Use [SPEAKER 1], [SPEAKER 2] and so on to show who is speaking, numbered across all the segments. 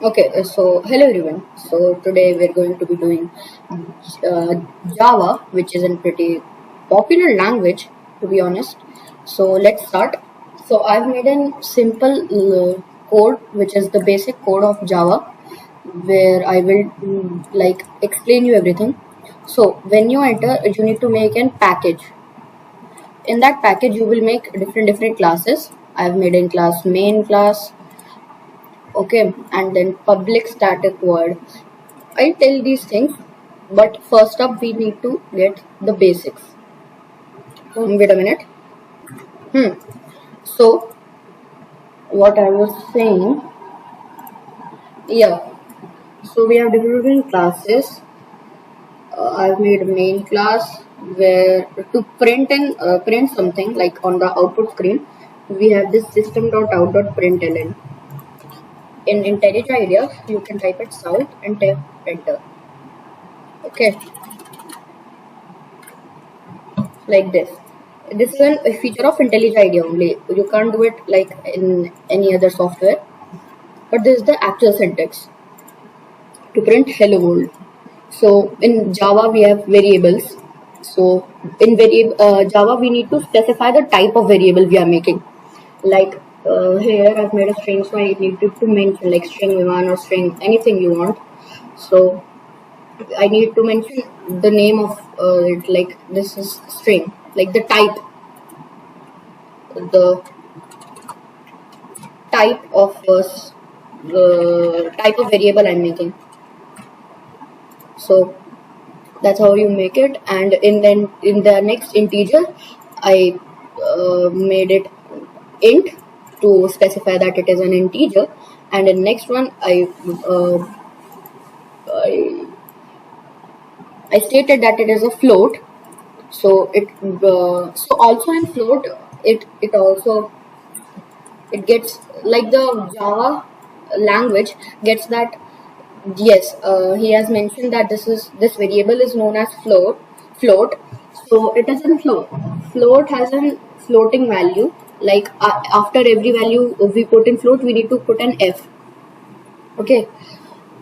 [SPEAKER 1] Okay, so hello everyone. So today we're going to be doing uh, Java, which is a pretty popular language, to be honest. So let's start. So I've made a simple code, which is the basic code of Java, where I will like explain you everything. So when you enter, you need to make a package. In that package, you will make different classes. I've made a class main class, okay, and then public static void. I tell these things, but first up we need to get the basics. Wait a minute. So what I was saying, yeah. So we have different classes. I've made a main class where to print and print something like on the output screen. We have this system.out.println. In IntelliJ IDEA, you can type it south and type enter. Okay, like this. This is a feature of IntelliJ IDEA only. You can't do it like in any other software. But this is the actual syntax to print hello world. So in Java we have variables. So in Java we need to specify the type of variable we are making. Like here I've made a string, so I need to mention like string one or string anything you want. So I need to mention the name of it, like this is string, like the type of the type of variable I'm making. So that's how you make it. And in the next integer, I made it int to specify that it is an integer. And in next one, I, I stated that it is a float. So so also in float, it also it gets like the Java language gets that. Yes, he has mentioned that this variable is known as float. So it is in float. Float has a floating value. Like after every value we put in float, we need to put an f. Okay,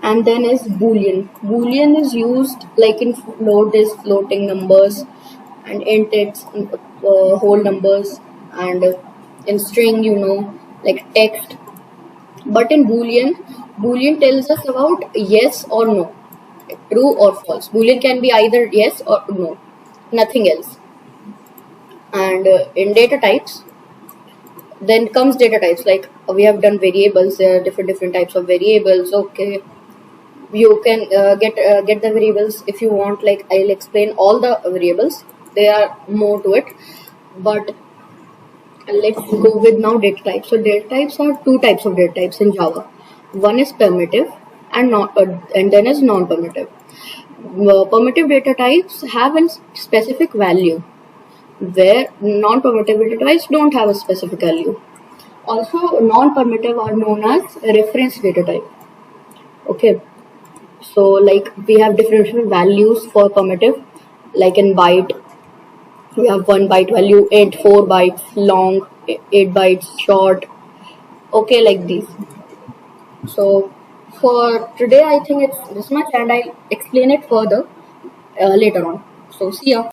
[SPEAKER 1] and then is boolean. Boolean is used like in float is floating numbers, and int it's whole numbers, and in string like text. But in Boolean tells us about yes or no, true or false. Boolean can be either yes or no, nothing else. And in data types, then comes data types. Like we have done variables. There are different types of variables. Okay, you can get the variables if you want. Like I'll explain all the variables. There are more to it, but let's go with now data types. So data types are two types of data types in Java. One is permittive and not, and then is non-permittive. Permittive data types have a specific value, where non-permittive data types don't have a specific value. Also, non-permittive are known as reference data type. Okay, so like we have different values for permittive, like in byte we have 1 byte value, 4 bytes long, 8 bytes short. Okay, like these. So for today, I think it's this much, and I'll explain it further later on. So see ya.